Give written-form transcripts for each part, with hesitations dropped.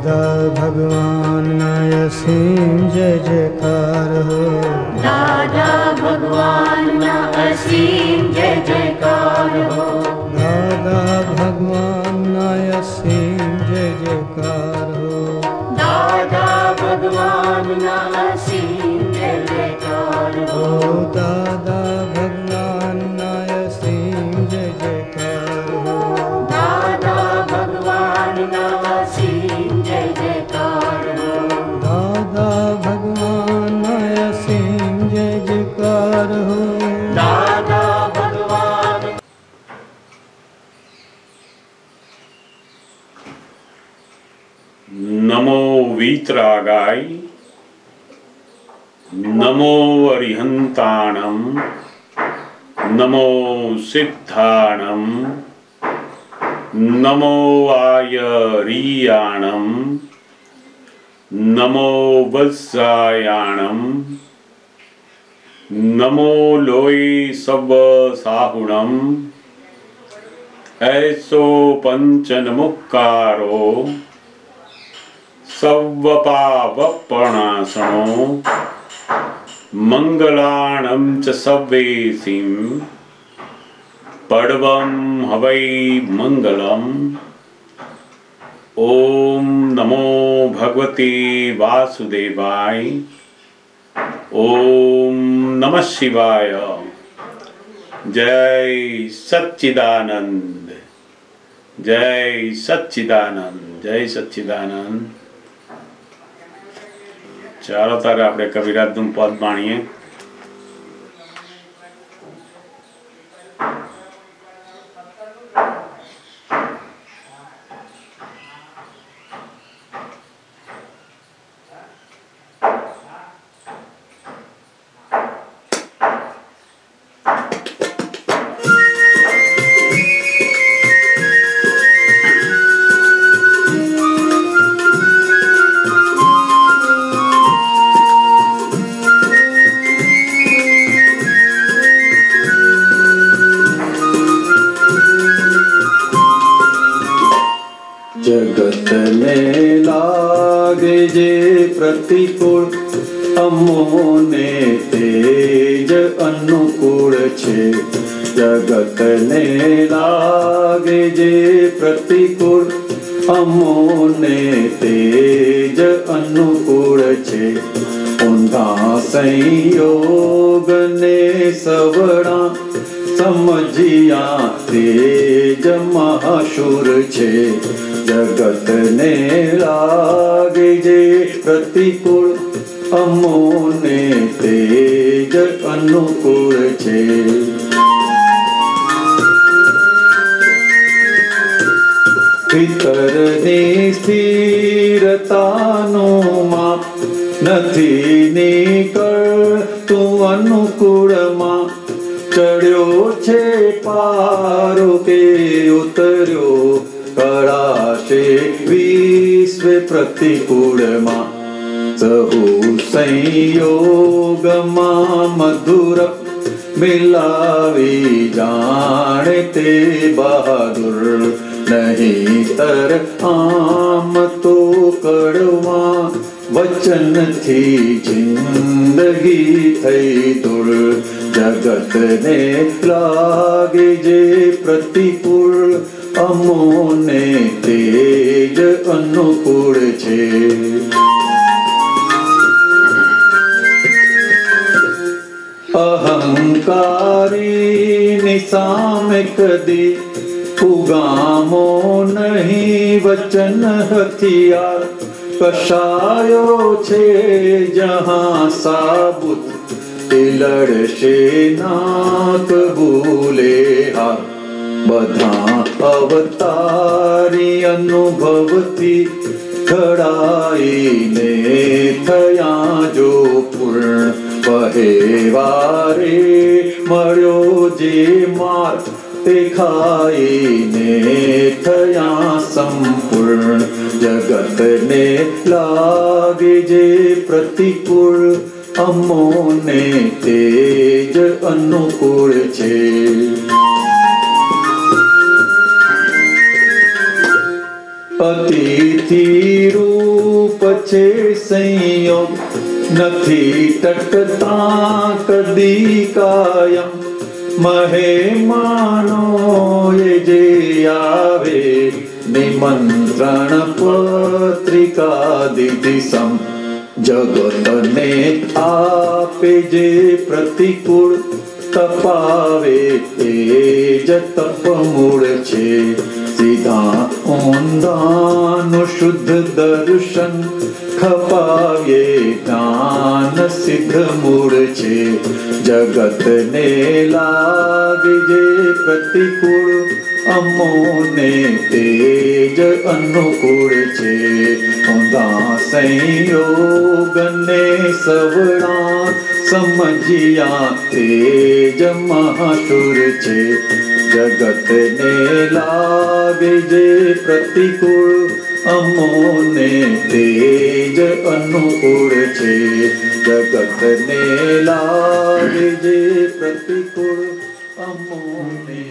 દાદા ભગવાનના અસીમ જય જયકાર હો. દાદા ભગવાનના અસીમ જય જયકાર હો. દાદા ભગવાનના અસીમ જય જયકાર હો. દાદા ભગવાનના અસીમ જય જયકાર હો. દાદા ભગવાનના અસીમ જય જયકાર હો. દાદા ભગવાનના અસીમ જય જયકાર હો. દાદા ભગવાનના અસીમ જય જયકાર હો. દાદા ભગવાન. નમો વીતરાગાય, નમો અરિહંતાણમ, નમો સિદ્ધાણમ, નમો આયરિયાણમ, નમો વત્સાયાણમ, નમો લોય સવ સાહુણમ, એસો પંચનમુક્કારો સવ્વપાવપણાસણો મંગલાણં ચ સવ્વેસિં પડવં હવૈ મંગલમ. ઓમ નમો ભગવતે વાસુદેવાય. ઓમ નમઃ શિવાય. જય સચ્ચિદાનંદ, જય સચ્ચિદાનંદ, જય સચ્ચિદાનંદ. ચાલો તારે આપણે કવિરાજનું પદ માણીએ. જગતને લાગે જે પ્રતિકૂળ, અમોને તેજ અનુકૂળ છે. જગતને લાગે જે પ્રતિકૂળ, અમોને તેજ અનુકૂળ છે. ઊંધા સંયોગને સવડા સમજ્યા તેજ મહાશુર છે. જગતને લાગે જે પ્રતિકૂળ, અમોને તેજ અનુકૂળ છે. ભીતરની સ્થિરતાનું માપ નથી નીકળતું અનુકૂળમાં. ચડ્યો છે પારો કે ઉતર્યો કળાશે વિશ્વ પ્રતિકૂળમાં. સહુ સંયોગમાં મધુર મિલાવી જાણે તે બહાદુર. નહીંતર આમ તો કડવા વચનથી જિંદગી થઈ દૂર. જગતને લાગે જે પ્રતિકૂળ, અમોને તેજ અનુકૂળ છે. અહંકારીની સામે કદી ઉગામો નહીં વચન હથિયાર. કશાયો છે જહાં સાબુત, તે લડશે ના કબૂલે હાર. બધા અવતારી અનુભવથી ઘડાઈને થયા જો પૂર્ણ. વહેવારે મળ્યો જે માર્ગ, તે ખાઈને થયા સંપૂર્ણ. જગતને લાગે જે પ્રતિકૂળ, અમોને તેજ અનુકૂળ છે. અતિથિ રૂપ છે સંયોગ નથી ટકતા કદી કાયમ મહેમાનો એ જે આવે નિમંત્રણ પત્રિકા દીધી સમ જગતને આપે જે પ્રતિકૂળ તપાવે એ જ તપ મૂળ છે સીધા ઊંધાનું શુદ્ધ દર્શન ખપાવે જ્ઞાન સિદ્ધ મૂળ છે જગતને લાગે જે પ્રતિકૂળ અમોને તે જ અનુકૂળ છે ઊંધા સંયોગને સવડા સમજ્યા તે જ મહાશુર છે જગતને લાગે જે પ્રતિકૂળ અમોને તે જ અનુકૂળ છે જગતને લાગે જે પ્રતિકૂળ અમોને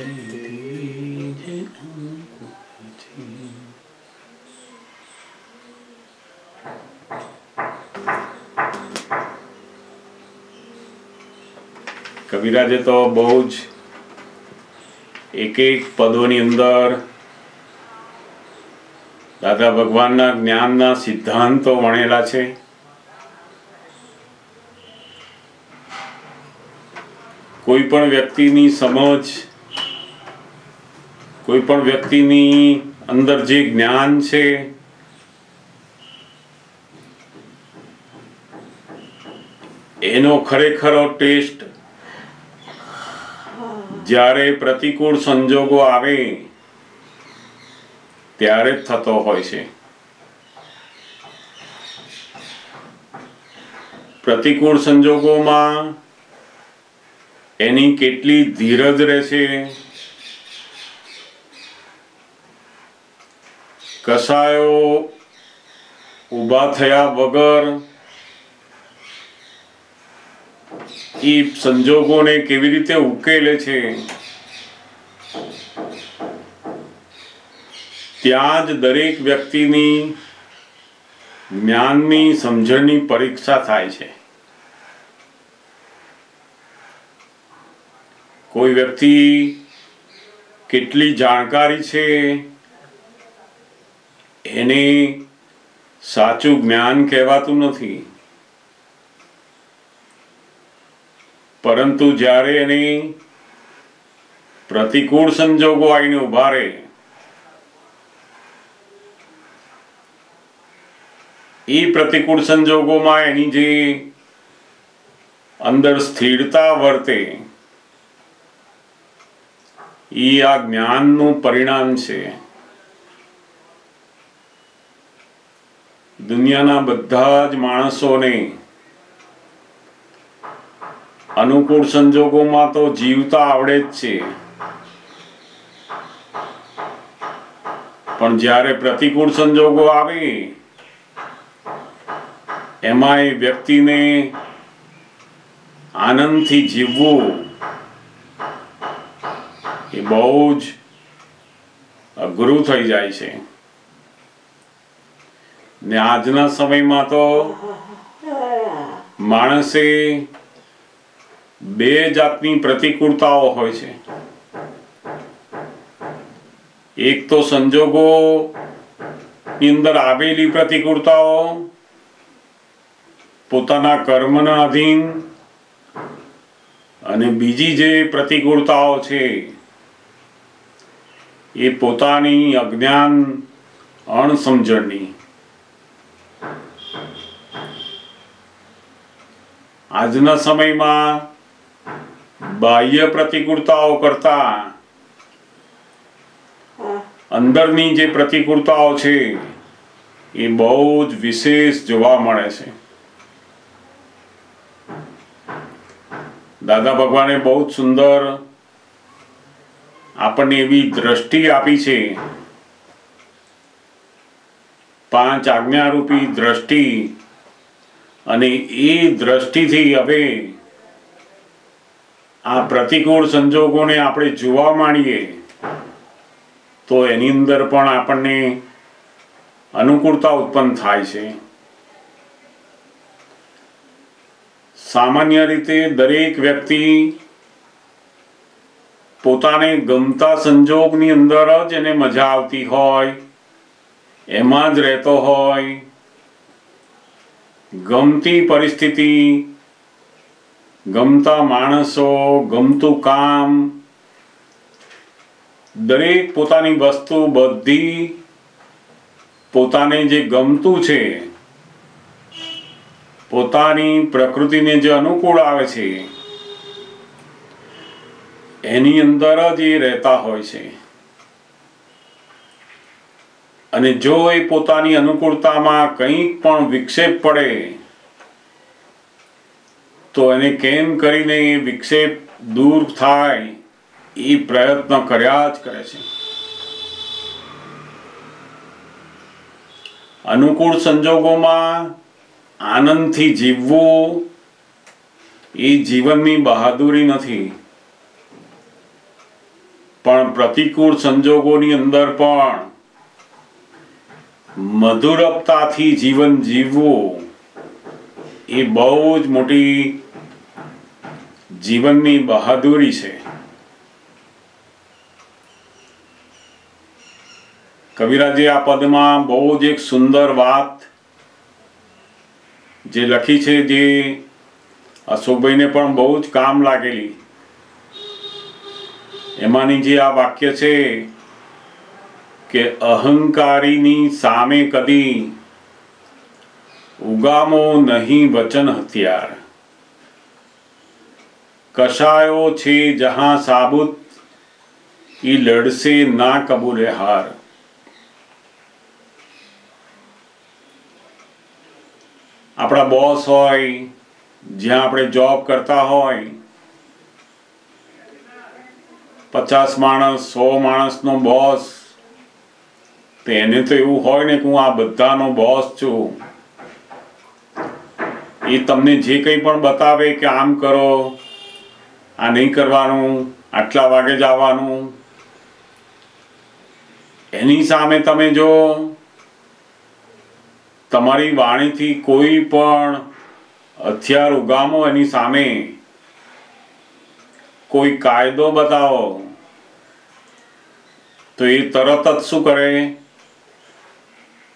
કવિરાજે તો બહુ જ એક એક પદોની અંદર દાદા ભગવાનના જ્ઞાનના સિદ્ધાંતો વણેલા છે. કોઈ પણ વ્યક્તિની સમજ, કોઈ પણ વ્યક્તિની અંદર જે જ્ઞાન છે એનો ખરેખરો ટેસ્ટ જ્યારે પ્રતિકૂળ સંજોગો આવે ત્યારે જ થતો હોય છે. પ્રતિકૂળ સંજોગોમાં એની કેટલી ધીરજ રહેશે, કસાયો ઊભા થયા વગર એ સંજોગોને કેવી રીતે ઉકેલે છે, ત્યાં જ દરેક વ્યક્તિની જ્ઞાનની સમજણની પરીક્ષા થાય છે. કોઈ વ્યક્તિ કેટલી જાણકારી છે એને સાચું જ્ઞાન કહેવાતું નથી, પરંતુ જ્યારે એને પ્રતિકૂળ સંજોગો આવીને ઉભા રહે, એ પ્રતિકૂળ સંજોગોમાં એની જે અંદર સ્થિરતા વર્તે એ આ જ્ઞાનનું પરિણામ છે. દુનિયાના બધા જ માણસોને અનુકૂળ સંજોગોમાં તો જીવતા આવડે જ છે, પણ જ્યારે પ્રતિકૂળ સંજોગો આવે એમાં એ વ્યક્તિને આનંદથી જીવવું એ બહુ જ અઘરું થઈ જાય છે. ને આજના સમયમાં તો માણસે બે જાતની પ્રતિકૂળતાઓ હોય છે. એક તો સંજોગોની અંદર આવેલી પ્રતિકૂળતાઓ પોતાના કર્મના અધીન, અને બીજી જે પ્રતિકૂળતાઓ છે એ પોતાની અજ્ઞાન અણસમજણની. આજના સમયમાં બાહ્ય પ્રતિકૂળતાઓ કરતા અંદરની જે પ્રતિકૂળતાઓ છે એ બહુ જ વિશેષ જોવા મળે છે. દાદા ભગવાને બહુ જ સુંદર આપણને એવી દ્રષ્ટિ આપી છે, 5 આજ્ઞારૂપી દ્રષ્ટિ, અને એ દ્રષ્ટિથી હવે આ પ્રતિકૂળ સંજોગોને આપણે જોવા માંડીએ તો એની અંદર પણ આપણને અનુકૂળતા ઉત્પન્ન થાય છે. સામાન્ય રીતે દરેક વ્યક્તિ પોતાને ગમતા સંજોગની અંદર જ એને મજા આવતી હોય, એમાં જ રહેતો હોય, ગમતી પરિસ્થિતિ, ગમતા માણસો, ગમતું કામ, દરેક પોતાની વસ્તુ બધી પોતાને જે ગમતું છે, પોતાની પ્રકૃતિને જે અનુકૂળ આવે છે એની અંદર જ એ રહેતા હોય છે. અને જો એ પોતાની અનુકૂળતામાં કંઈક પણ વિક્ષેપ પડે તો એને કેમ કરીને એ વિક્ષેપ દૂર થાય એ પ્રયત્ન કર્યા જ કરે છે. અનુકૂળ સંજોગોમાં આનંદથી જીવવું એ જીવનની બહાદુરી નથી, પણ પ્રતિકૂળ સંજોગોની અંદર પણ મધુરતાથી જીવન જીવવું એ બહુ જ મોટી જીવનની બહાદુરી છે. કવિરાજે આ પદમાં બહુ જ એક સુંદર વાત જે લખી છે, જે અશોકભાઈને પણ બહુ જ કામ લાગેલી. એમાંની જે આ વાક્ય છે કે અહંકારીની સામે કદી ઉગામો નહીં વચન હથિયાર, કશાયો છે જહાં સાબુત ઈ લડશે ના કબૂલે હાર. આપણા બોસ હોય, જ્યાં આપણે જોબ કરતા હોય, 50 માણસ 100 માણસનો બોસ, તો એને તો એવું હોય ને કે હું આ બધાનો બોસ છું. એ તમને જે કંઈ પણ બતાવે કે આમ કરો, આ નહીં કરવાનું, આટલા વાગે જ આવવાનું, એની સામે તમે જો તમારી વાણીથી કોઈ પણ હથિયાર ઉગામો, એની સામે કોઈ કાયદો બતાવો, તો એ તરત જ શું કરે?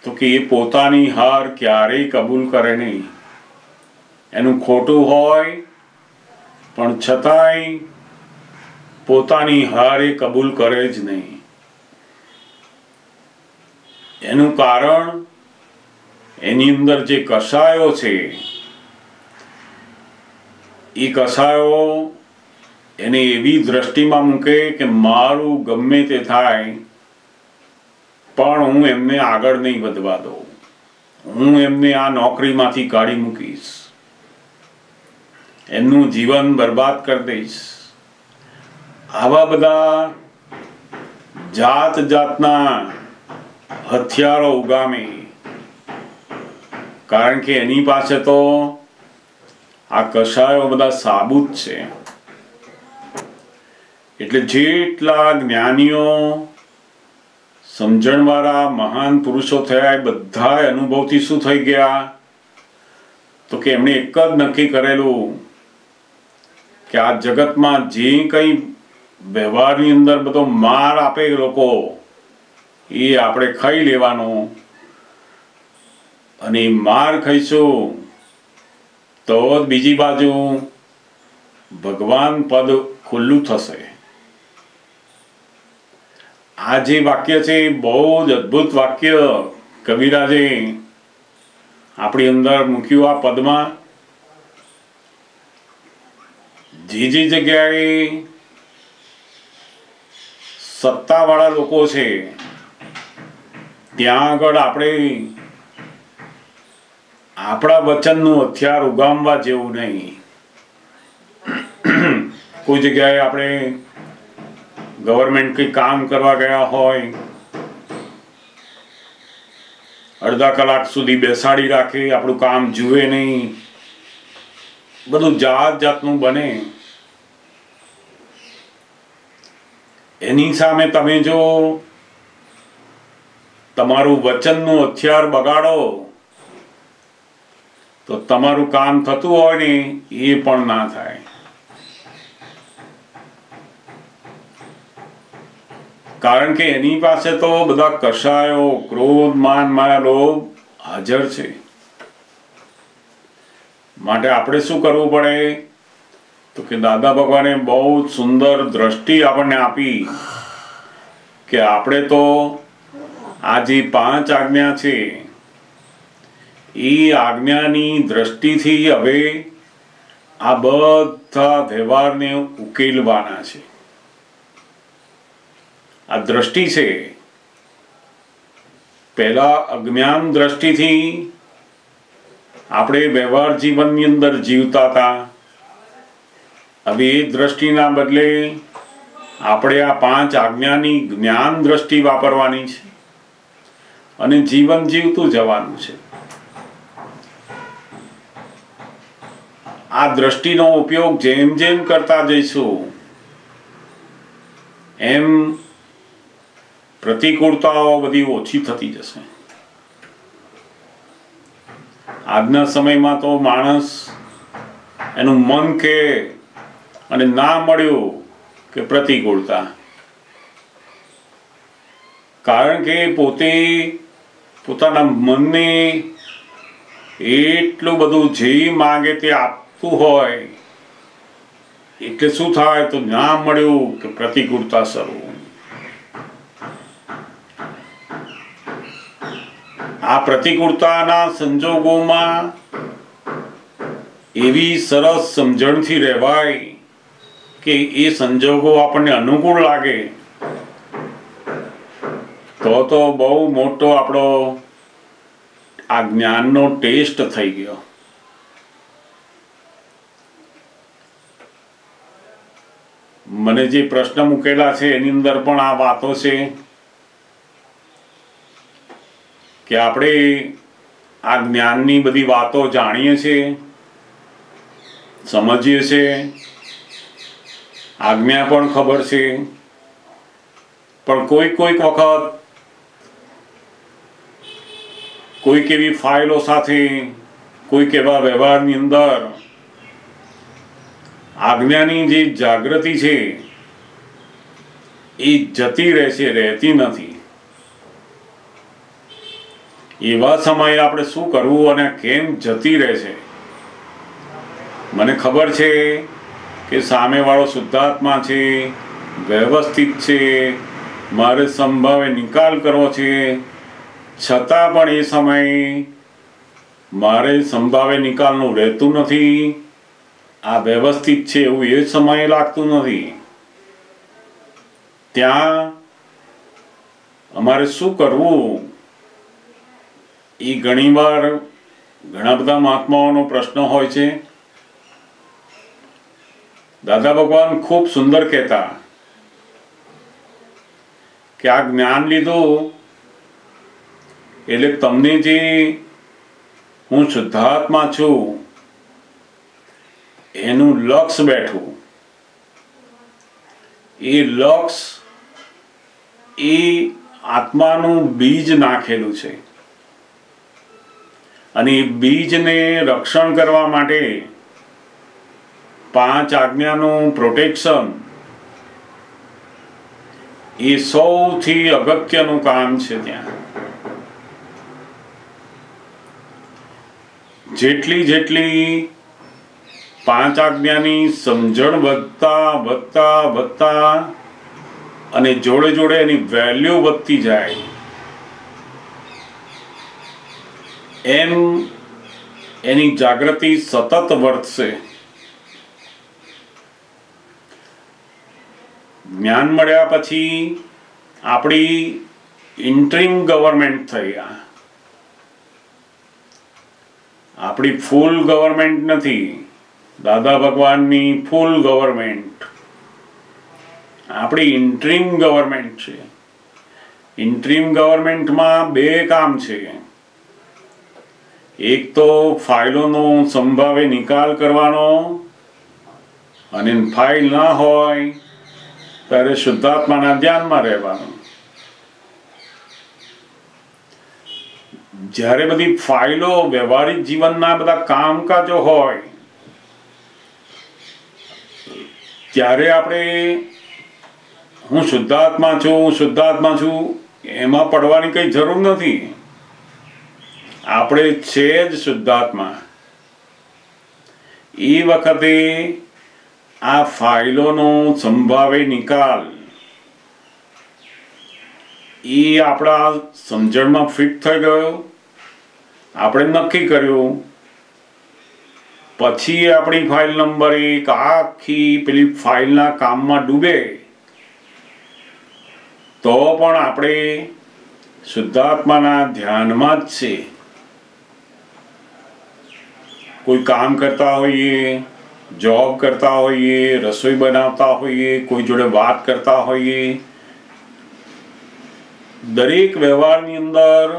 તો કે એ પોતાની હાર ક્યારેય કબૂલ કરે નહીં. એનું ખોટું હોય પણ છતાંય પોતાની હાર એ કબૂલ કરે જ નહીં. એનું કારણ એની અંદર જે કશાયો છે, એ કશાયો એને એવી દ્રષ્ટિમાં મૂકે કે મારું ગમે તે થાય પણ હું એમને આગળ નહીં વધવા દઉં, હું એમને આ નોકરીમાંથી કાઢી મૂકીશ, એમનું જીવન બરબાદ કરી દઈશ. આવા બધા જાત જાતના હથિયારો ઉગામે, કારણ કે એની પાસે તો આ કશાયો બધા સાબુત છે. એટલે જેટલા જ્ઞાનીઓ, સમજણવાળા મહાન પુરુષો થયા, એ બધા અનુભવથી શું થઈ ગયા? તો કે એમણે એક જ નક્કી કરેલું કે આ જગતમાં જે કંઈ વ્યવહારની અંદર બધો માર આપે લોકો, એ આપણે ખાઈ લેવાનો, અને માર ખાઈશું તો બીજી બાજુ ભગવાન પદ ખુલ્લું થશે. આ જે વાક્ય છે એ બહુ જ અદ્ભુત વાક્ય કવિરાજે આપણી અંદર મૂક્યું. આ પદમાં જે જગ્યાએ સત્તાવાળા લોકો છે ત્યાં આગળ આપણે આપણા વચનનું હથિયાર ઉગામવા જેવું નહીં. કોઈ જગ્યાએ આપણે ગવર્મેન્ટ કંઈ કામ કરવા ગયા હોય, અડધા કલાક સુધી બેસાડી રાખે, આપણું કામ જુએ નહીં, બધું જાત જાતનું બને. એની સામે તમે જો તમારું વચનનું હથિયાર બગાડો તો તમારું કામ થતું હોય ને એ પણ ના થાય. કારણ કે એની પાસે તો બધા કષાયો, ક્રોધ, માન, માયા, લોભ હાજર છે. માટે આપણે શું કરવું પડે તો કે દાદા ભગવાને બહુ સુંદર દ્રષ્ટિ આપણને આપી કે આપણે તો આ જે 5 આજ્ઞા છે એ આજ્ઞાની દ્રષ્ટિથી હવે આ બધા વ્યવહારને ઉકેલવાના છે. આ દ્રષ્ટિ છે. પહેલા અજ્ઞાન દ્રષ્ટિથી આપણે વ્યવહાર જીવનની અંદર જીવતા હતા. હવે એ દ્રષ્ટિના બદલે આપણે આ 5 આજ્ઞાની જ્ઞાન દ્રષ્ટિ વાપરવાની છે અને જીવન જીવતું જવાનું છે. આ દ્રષ્ટિનો ઉપયોગ જેમ જેમ કરતા જઈશું એમ પ્રતિકૂળતાઓ બધી ઓછી થતી જશે. આજના સમયમાં તો માણસ એનું મન કે અને ના મળ્યું કે પ્રતિકૂળતા. કારણ કે પોતે પોતાના મનને એટલું બધું જે માંગે તે આપતું હોય એટલે શું થાય તો ના મળ્યું કે પ્રતિકૂળતા શરૂ. આ પ્રતિકૂળતાના સંજોગોમાં એવી સરસ સમજણથી રહેવાય કે એ સંજોગો આપણને અનુકૂળ લાગે તો બહુ મોટો આપણો આ જ્ઞાનનો ટેસ્ટ થઈ ગયો. મને જે પ્રશ્ન મૂકેલા છે એની અંદર પણ આ વાતો છે કે આપણે આ જ્ઞાનની બધી વાતો જાણીએ છીએ, સમજીએ છીએ, આજ્ઞા પણ ખબર છે, પણ કોઈક વખત કોઈક એવી ફાઇલો સાથે કોઈક એવા વ્યવહારની અંદર આજ્ઞાની જે જાગૃતિ છે એ જતી રહે છે, રહેતી નથી. એવા સમયે આપણે શું કરવું અને કેમ જતી રહે છે? મને ખબર છે કે સામેવાળો શુદ્ધાત્મા છે, વ્યવસ્થિત છે, મારે સંભાવે નિકાલ કરવો છે, છતાં પણ એ સમયે મારે સંભાવે નિકાલનું રહેતું નથી. આ વ્યવસ્થિત છે એવું એ સમયે લાગતું નથી. ત્યાં અમારે શું કરવું એ ઘણીવાર ઘણા બધા મહાત્માઓનો પ્રશ્ન હોય છે. દાદા ભગવાન ખૂબ સુંદર કહેતા કે આ જ્ઞાન લીધું એટલે તમને જે હું શુદ્ધાત્મા છું એનું લક્ષ બેઠું. એ લક્ષ એ આત્માનું બીજ નાખેલું છે અને એ બીજને રક્ષણ કરવા માટે 5 આજ્ઞાનું પ્રોટેક્શન એ સૌથી અગત્યનું કામ છે. ત્યાં જેટલી 5 આજ્ઞાની સમજણ વધતા અને જોડે એની વેલ્યુ વધતી જાય એમ એની જાગૃતિ સતત વર્તશે. જ્ઞાન મળ્યા પછી આપણી ઇન્ટરિમ ગવર્મેન્ટ થઈ ગયા. આપણી ફૂલ ગવર્મેન્ટ નથી, દાદા ભગવાનની ફૂલ ગવર્મેન્ટ આપણી ઇન્ટરિમ ગવર્મેન્ટ છે. ઇન્ટરિમ ગવર્મેન્ટમાં 2 કામ છે. એક તો ફાઇલોનો સંભાવે નિકાલ કરવાનો અને ફાઇલ ના હોય ત્યારે શુદ્ધાત્માના ધ્યાનમાં રહેવાનું. જ્યારે બધી ફાઇલો વ્યવહારિક જીવનના બધા કામકાજો હોય ત્યારે આપણે હું શુદ્ધાત્મા છું એમાં પડવાની કઈ જરૂર નથી. આપણે છે જ શુદ્ધાત્મા. એ વખતે આ ફાઇલોનો સંભાવે નિકાલ એ આપણા સમજણમાં ફિટ થઈ ગયો. આપણે નક્કી કર્યું. પછી આપણી ફાઇલ નંબર 1 આખી પેલી ફાઇલના કામમાં ડૂબે તો પણ આપણે શુદ્ધાત્માના ધ્યાનમાં જ છે. કોઈ કામ કરતા હોઈએ, જોબ કરતા હોઈએ, રસોઈ બનાવતા હોઈએ, કોઈ જોડે વાત કરતા હોઈએ, દરેક વ્યવહારની અંદર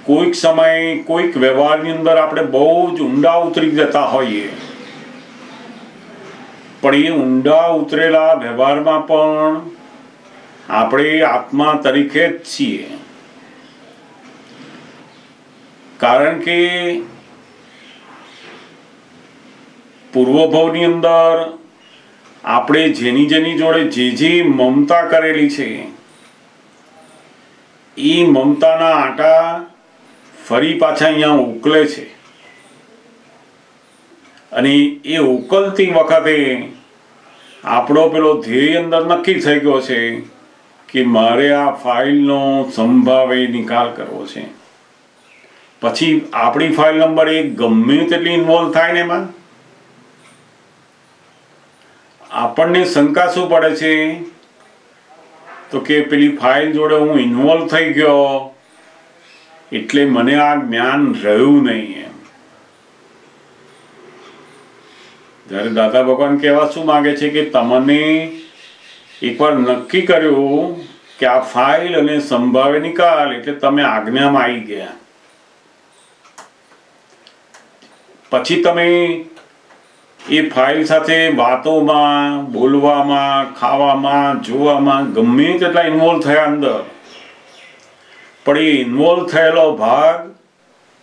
કોઈક સમય કોઈક વ્યવહારની અંદર આપણે બહુ જ ઊંડા ઉતરી જતા હોઈએ, પણ એ ઊંડા ઉતરેલા વ્યવહારમાં પણ આપણે આત્મા તરીકે જ છીએ. કારણ કે પૂર્વભવની અંદર આપણે જેની જોડે જે મમતા કરેલી છે એ મમતાના આંટા ફરી પાછા અહીંયા ઉકલે છે. અને એ ઉકલતી વખતે આપણો પેલો ધ્યેય અંદર નક્કી થઈ ગયો છે કે મારે આ ફાઇલનો સંભાવે નિકાલ કરવો છે. પછી આપણી ફાઇલ નંબર 1 ગમે તેટલી ઇન્વોલ્વ થાય ને એમાં આપણને શંકા શું પડે છે તો કે પેલી ફાઇલ જોડે હું ઇન્વોલ્વ થઈ ગયો એટલે મને આ જ્ઞાન રહ્યું નહીં એમ. જ્યારે દાદા ભગવાન કહેવા શું માંગે છે કે તમને એકવાર નક્કી કર્યું કે આ ફાઇલ અને સંભાવે નિકાલ એટલે તમે આજ્ઞામાં આવી ગયા. પછી તમે એ ફાઇલ સાથે વાતોમાં, બોલવામાં, ખાવામાં, જોવામાં ગમે તેટલા ઇન્વોલ્વ થયા અંદર, પણ એ ઇન્વોલ્વ થયેલો ભાગ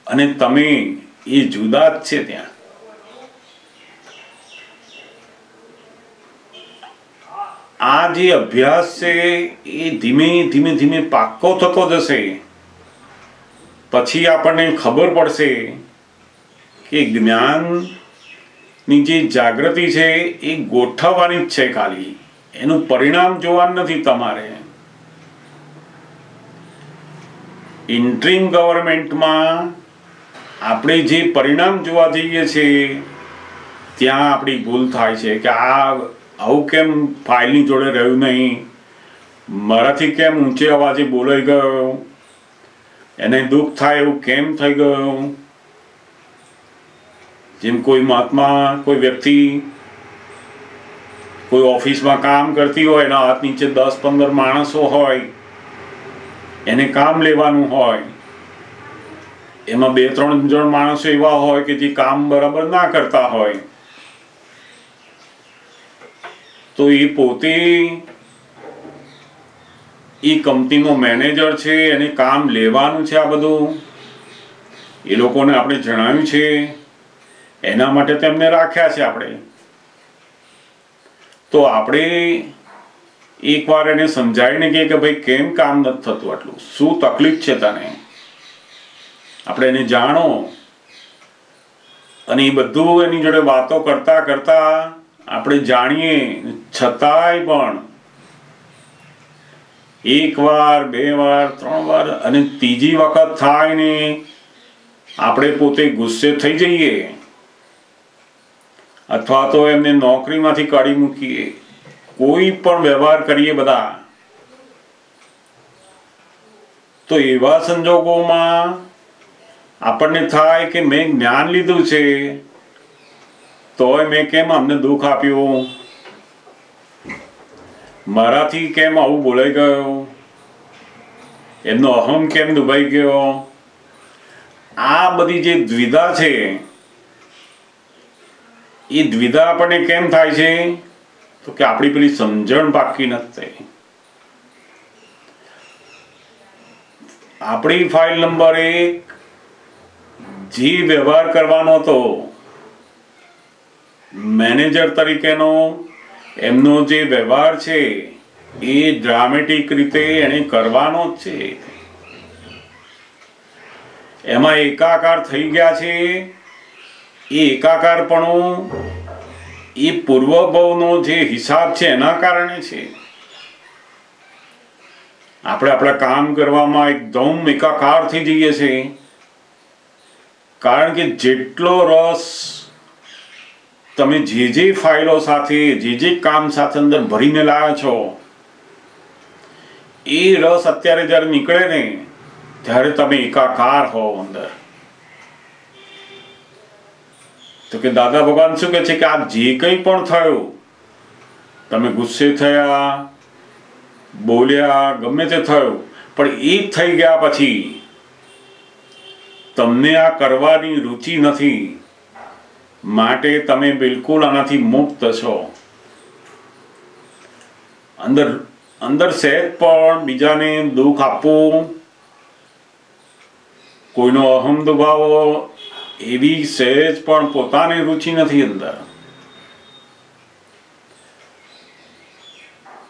અને તમે એ જુદા જ છે. ત્યાં આ જે અભ્યાસ છે એ ધીમે ધીમે પાક્કો થતો જશે. પછી આપણને ખબર પડશે કે જ્ઞાનની જે જાગૃતિ છે એ ગોઠવવાની જ છે, ખાલી એનું પરિણામ જોવાનું નથી તમારે. ઇન્ટ્રીમ ગવર્મેન્ટમાં આપણે જે પરિણામ જોવા જઈએ છીએ ત્યાં આપણી ભૂલ થાય છે કે આવું કેમ ફાઇલની જોડે રહ્યું નહીં, મારાથી કેમ ઊંચે અવાજે બોલાઈ ગયો, એને દુઃખ થાય એવું કેમ થઈ ગયું. જેમ કોઈ મહાત્મા, કોઈ વ્યક્તિ કોઈ ઓફિસમાં કામ કરતી હોય, એના હાથ નીચે 10-15 માણસો હોય, એને કામ લેવાનું હોય, એમાં 2-3 જણ માણસો એવા હોય કે જે કામ બરાબર ના કરતા હોય, તો એ પોતે એ કંપનીનો મેનેજર છે, એને કામ લેવાનું છે. આ બધું એ લોકોને આપણે જણાવ્યું છે, એના માટે તેમને રાખ્યા છે આપણે. તો આપણે એકવાર એને સમજાવીને કહીએ કે ભાઈ કેમ કામ નથી થતું, આટલું શું તકલીફ છે તને, આપણે એને જાણો. અને એ બધું એની જોડે વાતો કરતા કરતા આપણે જાણીએ, છતાંય પણ 1 વાર, 2 વાર, 3 વાર અને ત્રીજી વખત થાય ને આપણે પોતે ગુસ્સે થઈ જઈએ, અથવા તો એમને નોકરીમાંથી કાઢી મૂકીએ, કોઈ પણ વ્યવહાર કરીએ બધા, તો એવા સંજોગોમાં આપણને થાય કે મેં જ્ઞાન લીધું છે તોય મેં કેમ અમને દુઃખ આપ્યું, મારાથી કેમ આવું બોલાઈ ગયો, એમનો અહમ કેમ દુભાઈ ગયો. આ બધી જે દ્વિધા છે એ દ્વિધા આપણને કેમ થાય છે તો કે આપણી પેલી સમજણ પાકી નથી. આપણી ફાઇલ નંબર 1 જે વ્યવહાર કરવાનો હતો મેનેજર તરીકેનો, એમનો જે વ્યવહાર છે એ ડ્રામેટિક રીતે એને કરવાનો જ છે. એમાં એકાકાર થઈ ગયા છે. એ એકાકારપણું એ પૂર્વભાવનો જે હિસાબ છે એના કારણે છે. આપણે આપણા કામ કરવામાં એકદમ એકાકાર થઈ જઈએ છીએ, કારણ કે જેટલો રસ તમે જે ફાઇલો સાથે જે કામ સાથે અંદર ભરીને લાવ્યા છો, એ રસ અત્યારે જ્યારે નીકળે ને ત્યારે તમે એકાકાર હો અંદર. તો કે દાદા ભગવાન શું કહે છે કે આ જે કંઈ પણ થયું, તમે ગુસ્સે થયા, બોલ્યા, ગમે તે થયું, પણ એ થઈ ગયા પછી તમને આ કરવાની રુચિ નથી, માટે તમે બિલકુલ આનાથી મુક્ત છો. અંદર સહેજ પણ બીજાને દુઃખ આપવું, કોઈનો અહમ દુભાવો, એવી સહેજ પણ પોતાની રુચિ નથી. અંદર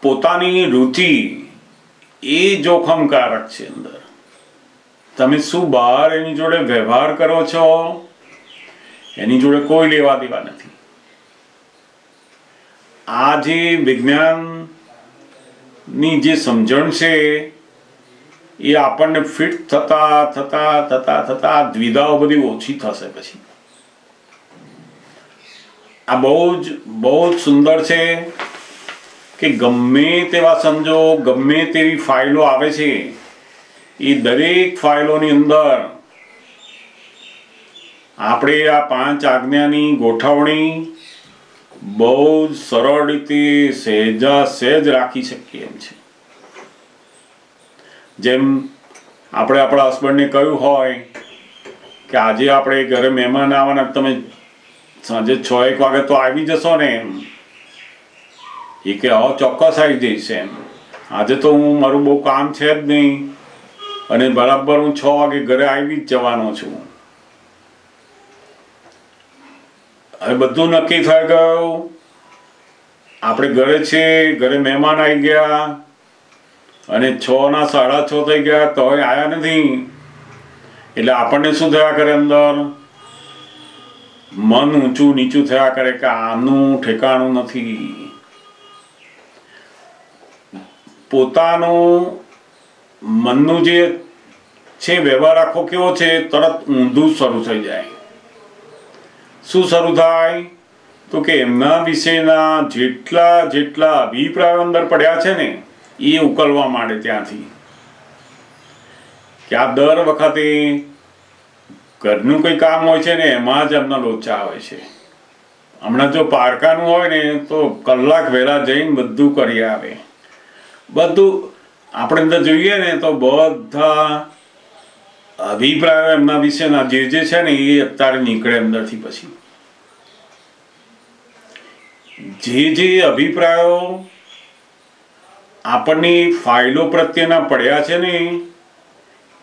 પોતાની રુચિ એ જોખમકારક છે. અંદર તમે શું બહાર એની જોડે વ્યવહાર કરો છો એની જોડે કોઈ લેવા દેવા નથી. આ જે વિજ્ઞાનની જે સમજણ છે એ આપણને ફિટ થતા થતા થતા થતા દ્વિધાઓ બધી ઓછી થશે. પછી આ બહુ જ સુંદર છે કે ગમે તેવા સમજો, ગમે તેવી ફાઇલો આવે છે, એ દરેક ફાઇલોની અંદર આપણે આ 5 આજ્ઞાની ગોઠવણી બહુ જ સરળ રીતે સહેજ રાખી શકીએ એમ છે. જેમ આપણે આપણા હસબન્ડને કહ્યું હોય કે આજે આપણે ઘરે મહેમાન આવવાના, તમે સાંજે 6-1 વાગે તો આવી જશો ને એમ. એ કે હા ચોક્કસ આવી જઈશ એમ. આજે તો મારું બહુ કામ છે જ નહીં અને બરાબર હું 6 વાગે ઘરે આવી જ જવાનો છું. હવે બધું નક્કી થઈ ગયું, આપણે ઘરે છે, ઘરે મહેમાન આવી ગયા અને 6 ના 6:30 થઈ ગયા તો હવે આવ્યા નથી. એટલે આપણને શું થયા કરે, અંદર મન ઊંચું નીચું થયા કરે કે આનું ઠેકાણું નથી. પોતાનું મનનું જે છે વ્યવહાર આખો કેવો છે, તરત ઊંધું શરૂ થઈ જાય. શું શરૂ થાય તો કે એમના વિશેના જેટલા અભિપ્રાયો અંદર પડ્યા છે ને એ ઉકલવા માંડે ત્યાંથી. કે આ દર વખતે ઘરનું કંઈ કામ હોય છે ને એમાં જ એમના લોચા આવે છે. હમણાં જો પારકાનું હોય ને તો કલાક વહેલા જઈને બધું કરી આવે. બધું આપણે અંદર જોઈએ ને તો બધા અભિપ્રાયો એમના વિશેના જે છે ને એ અત્યારે નીકળે અંદરથી. પછી જે અભિપ્રાયો આપણની ફાઇલો પ્રત્યેના પડ્યા છે ને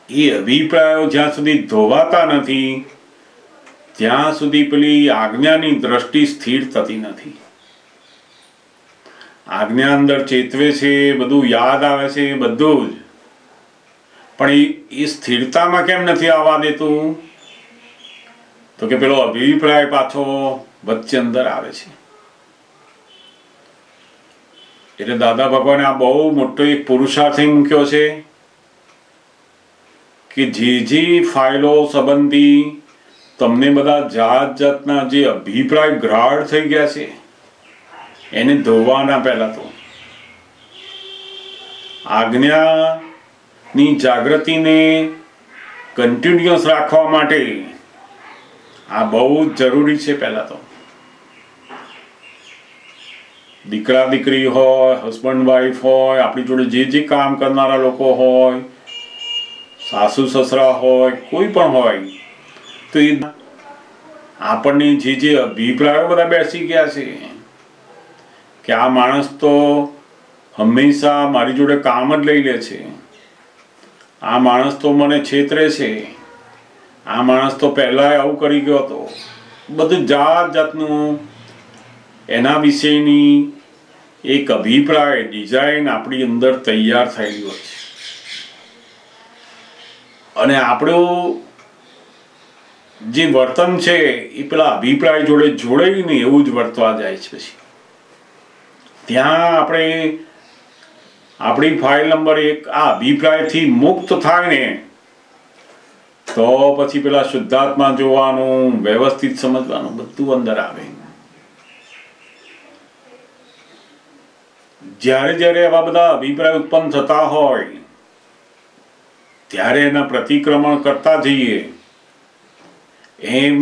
એ અભિપ્રાયો જ્યાં સુધી ધોવાતા નથી ત્યાં સુધી પેલી આજ્ઞાની દ્રષ્ટિ સ્થિર થતી નથી. આજ્ઞા અંદર ચેતવે છે, બધું યાદ આવે છે, બધું જ, પણ એ સ્થિરતામાં કેમ નથી આવવા દેતું? તો કે પેલો અભિપ્રાય પાછો વચ્ચે અંદર આવે છે. એટલે દાદા ભગવાને આ બહુ મોટો એક પુરુષાર્થ મૂક્યો છે કે જે ફાઇલો સંબંધી તમને બધા જાતના જે અભિપ્રાય ગ્રાઢ થઈ ગયા છે એને ધોવાના. પહેલા તો આજ્ઞાની જાગૃતિને કન્ટિન્યુઅસ રાખવા માટે આ બહુ જ જરૂરી છે. પહેલા તો દીકરા દીકરી હોય, હસબન્ડ વાઈફ હોય, આપણી જોડે જે કામ કરનારા લોકો હોય, સાસુ સસરા હોય, કોઈ પણ હોય, તો એ આપણને જે અભિપ્રાયો બધા બેસી ગયા છે કે આ માણસ તો હંમેશા મારી જોડે કામ જ લઈ લે છે, આ માણસ તો મને છેતરે છે, આ માણસ તો પહેલા આવું કરી ગયો હતો, બધું જાત જાતનું એના વિશેની એક અભિપ્રાય ડિઝાઇન આપણી અંદર તૈયાર થયેલી હોય છે અને આપણું જે વર્તન છે એ પેલા અભિપ્રાય જોડે જોડાઈને એવું જ વર્તવા જાય છે. પછી ત્યાં આપણે આપણી ફાઇલ નંબર 1 આ અભિપ્રાયથી મુક્ત થાય ને તો પછી પેલા શુદ્ધાત્મા જોવાનું, વ્યવસ્થિત સમજવાનું બધું અંદર આવે. જ્યારે જ્યારે આવા બધા અભિપ્રાય ઉત્પન્ન થતા હોય ત્યારે એના પ્રતિક્રમણ કરતા જઈએ એમ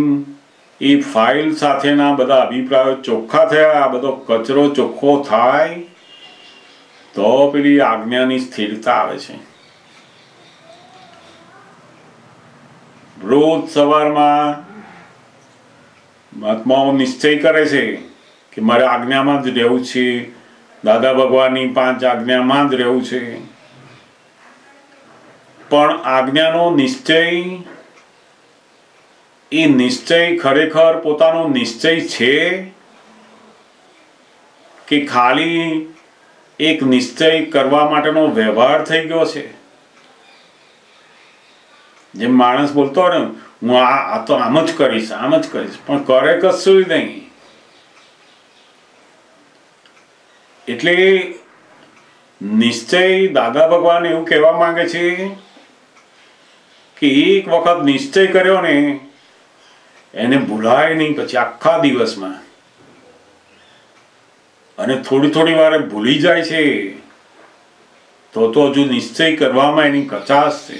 એ ફાઇલ સાથેના બધા અભિપ્રાયો ચોખ્ખા થયા, આ બધો કચરો ચોખ્ખો થાય તો પેલી આજ્ઞાની સ્થિરતા આવે છે. રોજ સવારમાં મહાત્માઓ નિશ્ચય કરે છે કે મારે આજ્ઞામાં જ રહેવું છે, દાદા ભગવાનની 5 આજ્ઞામાં જ રહેવું છે. પણ આજ્ઞાનો નિશ્ચય, એ નિશ્ચય ખરેખર પોતાનો નિશ્ચય છે કે ખાલી એક નિશ્ચય કરવા માટેનો વ્યવહાર થઈ ગયો છે? જેમ માણસ બોલતો હોય ને, હું આ તો આમ જ કરીશ, આમ જ કરીશ, પણ કરે કશું નહીં. એટલે નિશ્ચય, દાદા ભગવાન એવું કહેવા માંગે છે કે એક વખત નિશ્ચય કર્યો ને એને ભૂલાય નહીં પછી આખા દિવસમાં. અને થોડી થોડી વારે ભૂલી જાય છે તો હજુ નિશ્ચય કરવામાં એની કચાશ છે.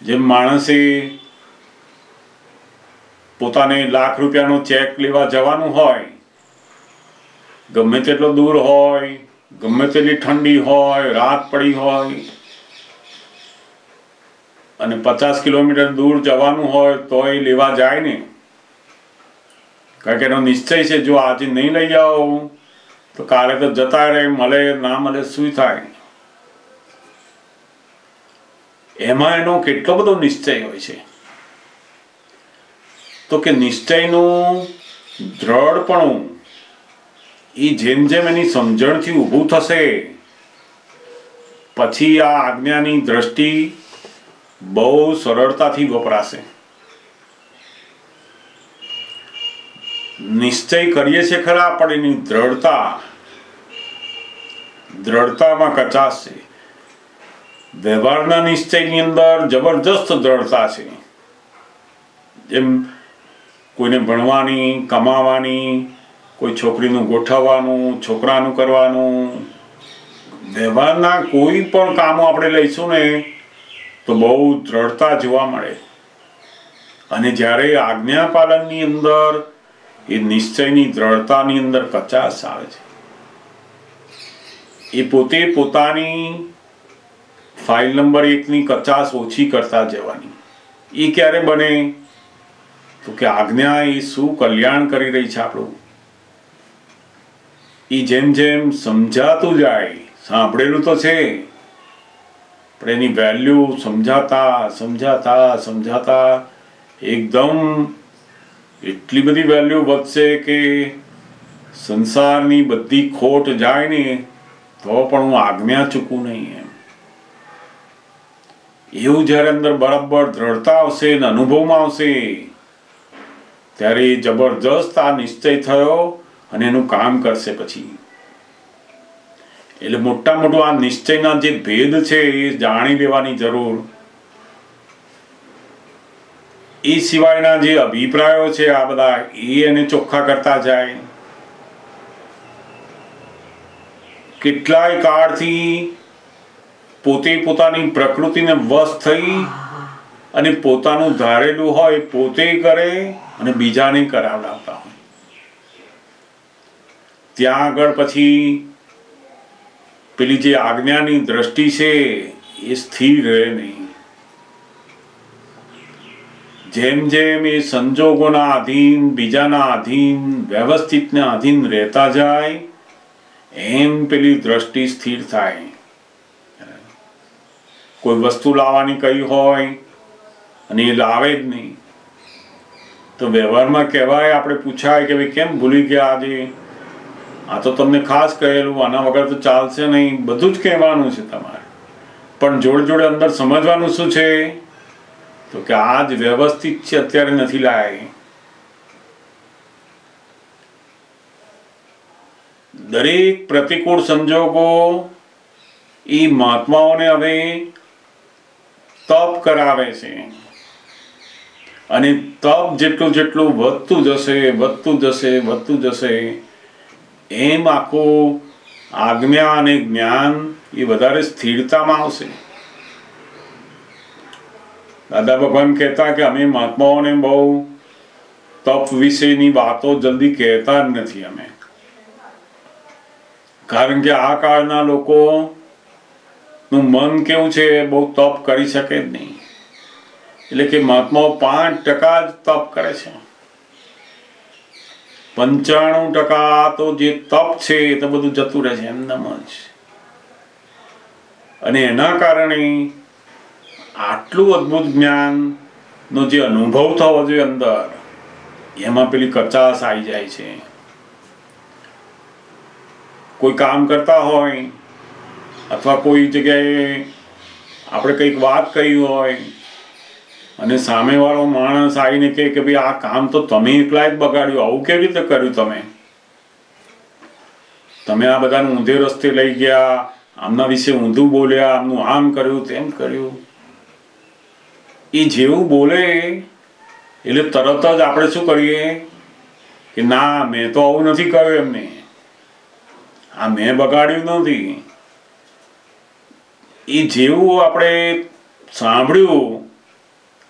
જેમ માણસે પોતાને લાખ રૂપિયાનો ચેક લેવા જવાનું હોય, ગમે તેટલો દૂર હોય, ગમે તેટલી ઠંડી હોય, રાત પડી હોય અને 50 કિલોમીટર દૂર જવાનું હોય તો એ લેવા જાય ને, કારણ કે એનો નિશ્ચય છે જો આજે નહીં લઈ જાઓ તો કાલે તો જતા રહે, મળે ના મળે શું થાય. એમાં એનો કેટલો બધો નિશ્ચય હોય છે. તો કે નિશ્ચયનું દ્રઢપણું એ જેમ જેમ એની સમજણથી ઊભું થશે પછી આ આજ્ઞાની દ્રષ્ટિ બહુ સરળતાથી વપરાશે. નિશ્ચય કરીએ છીએ ખરા, પણ એની દ્રઢતામાં કચાશ છે. વ્યવહારના નિશ્ચયની અંદર જબરજસ્ત દ્રઢતા છે. જેમ કોઈને ભણવાની, કમાવાની, કોઈ છોકરીનું ગોઠવવાનું, છોકરાનું કરવાનું, વ્યવહારના કોઈ પણ કામો આપણે લઈશું ને તો બહુ દ્રઢતા જોવા મળે. અને જ્યારે આજ્ઞા પાલનની અંદર એ નિશ્ચયની દ્રઢતાની અંદર કચાશ આવે છે, એ પોતે પોતાની ફાઇલ નંબર 1ની કચાશ ઓછી કરતા જવાની. એ ક્યારે બને તો કે આજ્ઞા એ શું કલ્યાણ કરી રહી છે આપણું, એ જેમ જેમ સમજાતું જાય, સાંભળેલું તો છે પણ એની વેલ્યુ સમજાતા સમજાતા સમજાતા એકદમ એટલી બધી વેલ્યુ વધશે કે સંસારની બધી ખોટ જાય ને તો પણ હું આજ્ઞા ચૂકું નહીં. એમ એવું જ્યારે અંદર બરાબર દ્રઢતા આવશે ને અનુભવમાં આવશે ત્યારે જબરજસ્ત આ નિશ્ચય થયો અને એનું કામ કરશે. પછી એટલે મોટા મોટું આ નિશ્ચયના જે ભેદ છે એ જાણી લેવાની જરૂર. એ સિવાયના જે અભિપ્રાયો છે આ બધા એ એને ચોખ્ખા કરતા જાય. કેટલાય કાળથી પોતે પોતાની પ્રકૃતિને વશ થઈ અને પોતાનું ધારેલું હોય પોતે કરે અને બીજાને કરાવડાવતા હોય. ત્યાં આગળ પછી પેલી જે આજ્ઞાની દ્રષ્ટિ છે એ સ્થિર રહે નહીં. જેમ જેમ એ સંજોગોના આધીન, બીજાના આધીન, વ્યવસ્થિતના આધીન રહેતા જાય એમ પેલી દ્રષ્ટિ સ્થિર થાય. કોઈ વસ્તુ લાવવાની કહી હોય અને એ લાવે જ નહીં, તો વ્યવહારમાં કહેવાય, આપણે પૂછાય કે ભાઈ કેમ ભૂલી ગયા આજે, આ તો તમને ખાસ કહેલું, આના વગર તો ચાલશે નહીં, બધું જ કહેવાનું છે તમારે. પણ જોડે જોડે અંદર સમજવાનું શું છે, તો કે આ જ વ્યવસ્થિત છે, અત્યારે નથી લાય. દરેક પ્રતિકૂળ સંજોગો એ મહાત્માઓને હવે તપ કરાવે છે, અને તપ જેટલું જેટલું વધતું જશે એમ આખું આજ્ઞા અને જ્ઞાન એ વધારે સ્થિરતામાં આવશે. દાદા ભગવાન કહેતા કે અમે મહાત્માઓને બહુ તપ વિશેની વાતો જલ્દી કહેતા જ નથી અમે, કારણ કે આ કાળના લોકો નું મન કેવું છે, બહુ તપ કરી શકે જ નહીં. એટલે કે મહાત્માઓ 5% જ તપ કરે છે, 95% તો જે તપ છે એ તો બધું જતું રહે છે એમનામ જ. અને એના કારણે આટલું અદ્ભુત જ્ઞાન નો જે અનુભવ થવો જોઈએ અંદર, એમાં પેલી કચાશ આવી જાય છે. કોઈ કામ કરતા હોય અથવા કોઈ જગ્યાએ આપણે કંઈક વાત કરી હોય અને સામેવાળો માણસ આવીને કહે કે ભાઈ આ કામ તો તમે એકલા જ બગાડ્યું, આવું કેવી રીતે કર્યું, તમે આ બધાને ઊંધે રસ્તે લઈ ગયા, આમના વિશે ઊંધું બોલ્યા, આમનું આમ કર્યું તેમ કર્યું. એ જેવું બોલે એટલે તરત જ આપણે શું કરીએ કે ના, મેં તો આવું નથી કહ્યું એમને, આ મેં બગાડ્યું નથી. એ જેવું આપણે સાંભળ્યું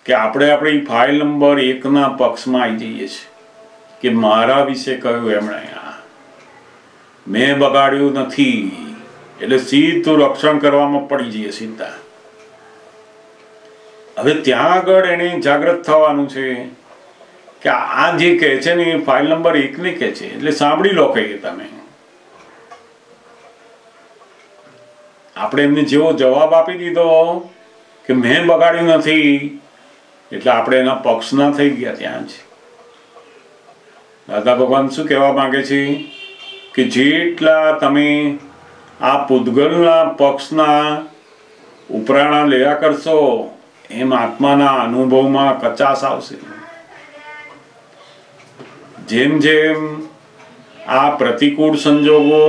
કે આપણે આપણી ફાઇલ નંબર 1 પક્ષમાં આવી જઈએ છીએ કે મારા વિશે કહ્યું એમણે, મેં બગાડ્યું નથી, એટલે સીધું રક્ષણ કરવામાં પડી જઈએ સીધા. હવે ત્યાં આગળ એને જાગૃત થવાનું છે કે આ જે કહે છે ને એ ફાઇલ નંબર 1 ને કહે છે, એટલે સાંભળી લો કહીએ તમે. આપણે એમને જેવો જવાબ આપી દીધો કે મેં બગાડ્યું નથી, એટલે આપણે એના પક્ષના થઈ ગયા ત્યાં જ. દાદા ભગવાન શું કહેવા માંગે છે કે જેટલા તમે આ પૂતગલના પક્ષના ઉપરાણા લેયા કરશો એમ આત્માના અનુભવમાં કચાશ આવશે. જેમ જેમ આ પ્રતિકૂળ સંજોગો,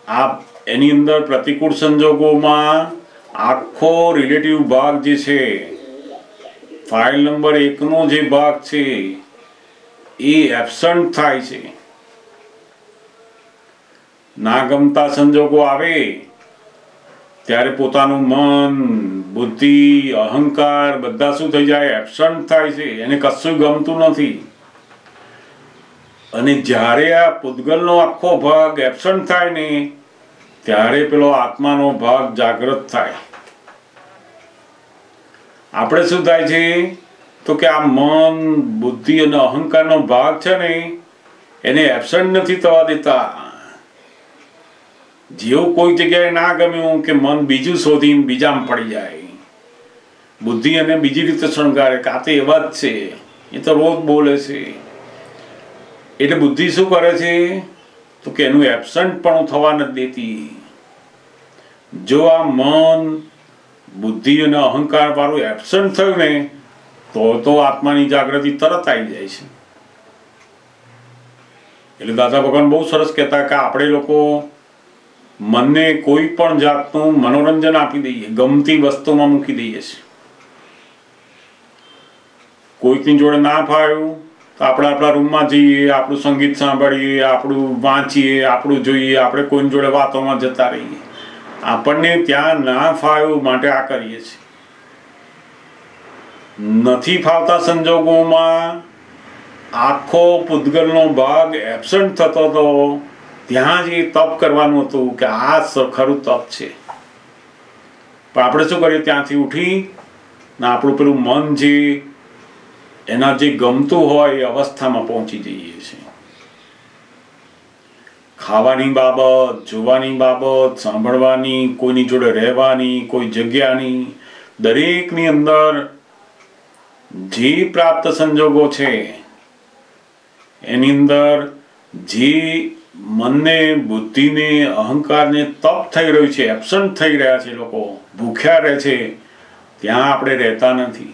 આ એની અંદર પ્રતિકૂળ સંજોગોમાં આખો રિલેટિવ ભાગ જે છે, ફાઇલ નંબર 1 નો જે ભાગ છે એ એબસન્ટ થાય છે. ના ગમતા સંજોગો આવે ત્યારે પોતાનું મન, બુદ્ધિ, અહંકાર બધા શું થઈ જાય, એબસન્ટ થાય છે, એને કશું ગમતું નથી. અને જ્યારે આ પૂતગલનો આખો ભાગ એબસન્ટ થાય ને ત્યારે પેલો આત્માનો ભાગ જાગૃત થાય. આપણે શું થાય છે તો કે આ મન, બુદ્ધિ અને અહંકારનો ભાગ છે ને એને એબસન્ટ નથી થવા દેતા. જેવું કોઈ જગ્યાએ ના ગમ્યું કે મન બીજું શોધીને બીજામાં પડી જાય, બુદ્ધિ અને બીજી રીતે શણગારે કે આ તો એવા જ છે, એ તો રોજ બોલે છે. એટલે બુદ્ધિ શું કરે છે તો કે એનું એબસન્ટ પણ થવા નથી દેતી. જો આ મન, બુદ્ધિ અને અહંકાર વાળું એબસન્ટ થયું ને તો આત્માની જાગૃતિ તરત આવી જાય છે. એટલે દાદા ભગવાન બહુ સરસ કહેતા કે આપણે લોકો મનને કોઈ પણ જાતનું મનોરંજન આપી દઈએ, ગમતી વસ્તુમાં મૂકી દઈએ છીએ. કોઈકની જોડે ના ફાવ્યું તો આપણે આપણા રૂમમાં જઈએ, આપણું સંગીત સાંભળીએ, આપણું વાંચીએ, આપણું જોઈએ, આપણે કોઈની જોડે વાતોમાં જતા રહીએ. આપણને ત્યાં ના ફાવ્યું માટે આ કરીએ છીએ. નથી ફાવતા સંજોગોમાં આખો પૂતગલનો ભાગ એબસન્ટ થતો હતો, ત્યાં જ એ તપ કરવાનું હતું કે આ ખરું તપ છે. પણ આપણે શું કરીએ, ત્યાંથી ઉઠી ને આપણું પેલું મન જે એના જે ગમતું હોય એ અવસ્થામાં પહોંચી જઈએ છીએ. ખાવાની બાબત, જોવાની બાબત, સાંભળવાની, કોઈની જોડે રહેવાની, કોઈ જગ્યાની, દરેકની અંદર જે પ્રાપ્ત સંજોગો છે એની અંદર જે મનને, બુદ્ધિને, અહંકારને તપ થઈ રહ્યું છે, એબસન્ટ થઈ રહ્યા છે, લોકો ભૂખ્યા રહે છે, ત્યાં આપણે રહેતા નથી.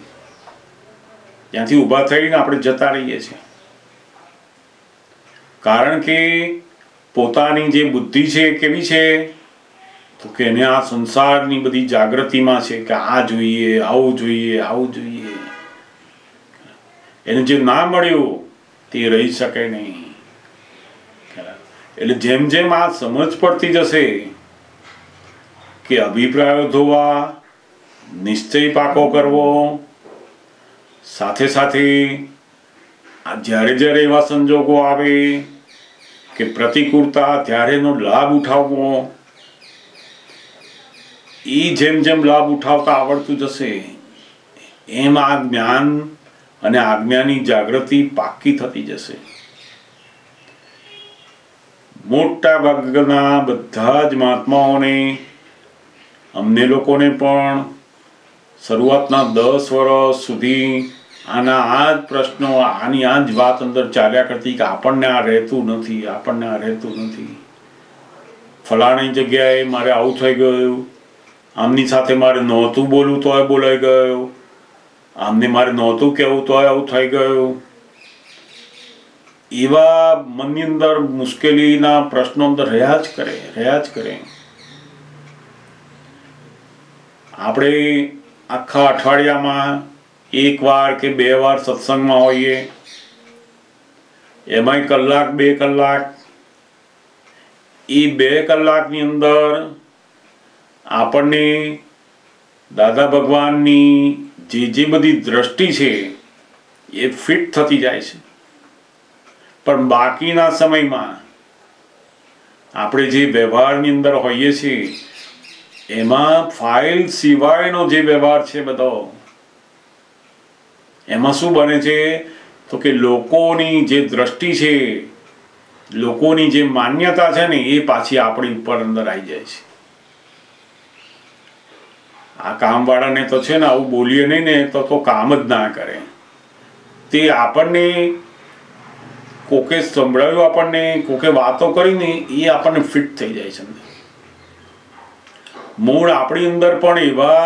ત્યાંથી ઊભા થઈને આપણે જતા રહીએ છીએ. કારણ કે પોતાની જે બુદ્ધિ છે કેવી છે, તો કે એને આ સંસારની બધી જાગૃતિમાં છે કે આ જોઈએ, આવું જોઈએ, આવું જોઈએ. એને જે ના મળ્યું તે રહી શકે નહીં. એટલે જેમ જેમ આ સમજ પડતી જશે કે અભિપ્રાયો ધોવા, નિશ્ચય પાકો કરવો, સાથે સાથે જ્યારે જ્યારે એવા સંજોગો આવે કે પ્રતિકૂળતા, ત્યારે એનો લાભ ઉઠાવવો, એ જેમ જેમ લાભ ઉઠાવતા આવડતું જશે એમ આ જ્ઞાન અને આજ્ઞાની જાગૃતિ પાકી થતી જશે. મોટા ભાગના બધા જ મહાત્માઓને, અમને લોકોને પણ શરૂઆતના 10 વર્ષ સુધી આના આ જ પ્રશ્નો, આની આ જ વાત અંદર ચાલ્યા કરતી કે આપણને આ રહેતું નથી, આપણને આ રહેતું નથી. ફલાણી જગ્યાએ મારે આવું થઈ ગયું, આમની સાથે મારે નહોતું બોલવું તોય બોલાઈ ગયું, આમને મારે નહોતું કહેવું તોય આવું થઈ ગયું. એવા મનની અંદર મુશ્કેલીના પ્રશ્નો અંદર રહ્યા જ કરે. આપણે આખા અઠવાડિયામાં 1 વાર કે 2 વાર સત્સંગમાં હોઈએ, એમાંય કલાક 2 કલાક, એ 2 કલાકની અંદર આપણને દાદા ભગવાનની જે બધી દ્રષ્ટિ છે એ ફિટ થતી જાય છે. પણ બાકીના સમયમાં આપણે જે વ્યવહારની અંદર હોઈએ છીએ એમાં ફાઇલ સિવાયનો જે વ્યવહાર છે બધો, એમાં શું બને છે તો કે લોકોની જે દ્રષ્ટિ છે, લોકોની જે માન્યતા છે ને, એ પાછી આપણી ઉપર અંદર આવી જાય છે. આ કામવાળાને તો છે ને આવું બોલીએ નહીં ને તો કામ જ ના કરે. તે આપણને કોકે સંભળાવ્યું, આપણને કોકે વાતો કરીને એ આપણને ફિટ થઈ જાય છે. મૂળ આપણી અંદર પણ એવા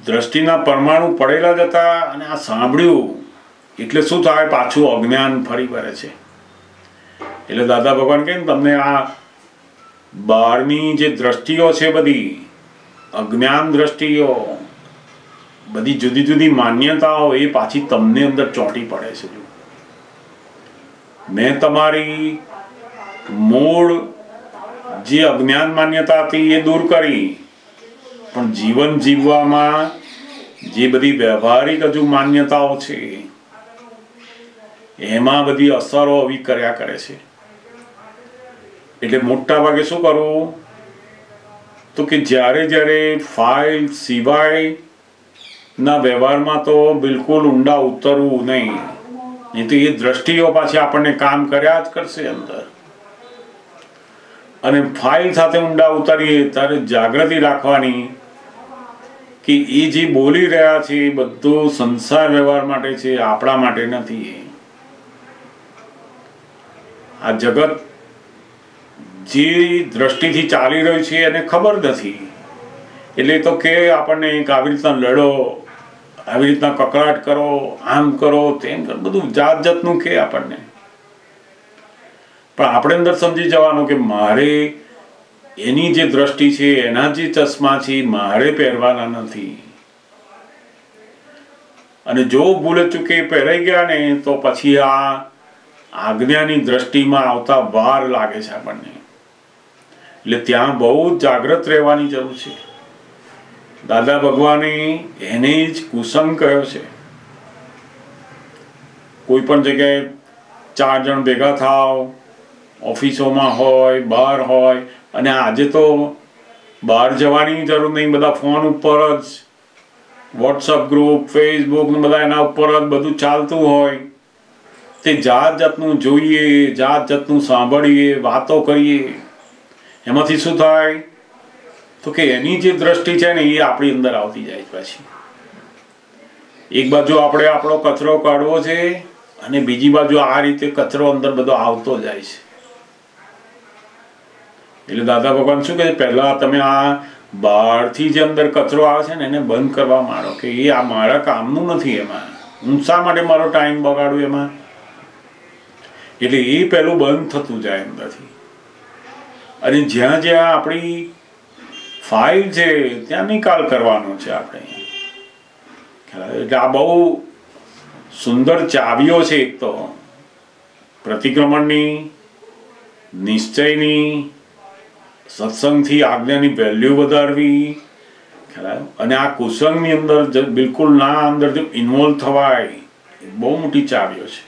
દ્રષ્ટિના પરમાણુ પડેલા જ હતા, અને આ સાંભળ્યું એટલે શું થાય, પાછું અજ્ઞાન ફરી વળે છે. એટલે દાદા ભગવાન કહે ને, તમને આ બહારની જે દ્રષ્ટિઓ છે, બધી અજ્ઞાન દ્રષ્ટિઓ, બધી જુદી જુદી માન્યતાઓ, એ પાછી તમને અંદર ચોંટી પડે છે. મેં તમારી મૂળ જે અજ્ઞાન માન્યતા હતી એ દૂર કરી, પણ જીવન જીવવામાં જે બધી વ્યવહારિક હજુ માન્યતાઓ છે એમાં બધી અસરો આવી કર્યા કરે છે. એટલે મોટા ભાગે શું કરવું તો કે જ્યારે જ્યારે ફાઇલ સિવાય ના વ્યવહારમાં તો બિલકુલ ઊંડા ઉતરવું નહીં, નહીં તો એ દ્રષ્ટિઓ પાછી આપણને કામ કર્યા જ કરશે અંદર. અને ફાઇલ સાથે ઊંડા ઉતારીએ ત્યારે જાગૃતિ રાખવાની કે એ જે બોલી રહ્યા છે એ બધું સંસાર વ્યવહાર માટે છે, આપણા માટે નથી. આ જગત જે દ્રષ્ટિથી ચાલી રહ્યું છે એને ખબર નથી, એટલે તો કે આપણને આવી રીતના લડો, આવી રીતના કકળાટ કરો, આમ કરો, તેમ કરો, બધું જાત જાતનું કે આપણને. પણ આપણે અંદર સમજી જવાનું કે મારે એની જે દ્રષ્ટિ છે, એના જે ચશ્મા છે, મારે પહેરવાના નથી. અને જો ભૂલે ચૂકે પહેરાઈ ગયા ને તો પછી આ આજ્ઞાની દ્રષ્ટિમાં આવતા વાર લાગે છે આપણને. એટલે ત્યાં બહુ જાગૃત રહેવાની જરૂર છે. દાદા ભગવાને એને જ કુસંગ કહ્યો છે. કોઈ પણ જગ્યાએ 4 જણ ભેગા થાવ, ઓફિસોમાં હોય, બહાર હોય, અને આજે તો બહાર જવાની જરૂર નહીં, બધા ફોન ઉપર જ, વોટ્સઅપ ગ્રુપ, ફેસબુક ને બધા એના ઉપર જ બધું ચાલતું હોય. તે જાત જાતનું જોઈએ, જાત જાતનું સાંભળીએ, વાતો કરીએ, એમાંથી શું થાય તો કે એની જે દ્રષ્ટિ છે ને એ આપણી અંદર આવતી જાય પાછી. એક બાજુ આપણે આપણો કચરો કાઢવો છે અને બીજી બાજુ આ રીતે કચરો અંદર બધો આવતો જાય છે. એટલે દાદા ભગવાન શું કહે છે, પહેલા તમે આ બહારથી જે અંદર કચરો આવે છે ને એને બંધ કરવા માંડો કે એ આ મારા કામનું નથી, એમાં હું શા માટે મારો ટાઈમ બગાડું એમાં. એટલે એ પહેલું બંધ થતું જાય અંદરથી. અને જ્યાં જ્યાં આપણી ફાઇલ છે ત્યાં નિકાલ કરવાનો છે આપણે. એટલે આ બહુ સુંદર ચાવીઓ છે. એક તો પ્રતિક્રમણની, નિશ્ચયની, સત્સંગથી આજ્ઞાની વેલ્યુ વધારવી, અને આ કુસંગની અંદર બિલકુલ ના અંદર ઇન્વોલ્વ થવાય, બહુ મોટી ચાવીઓ છે.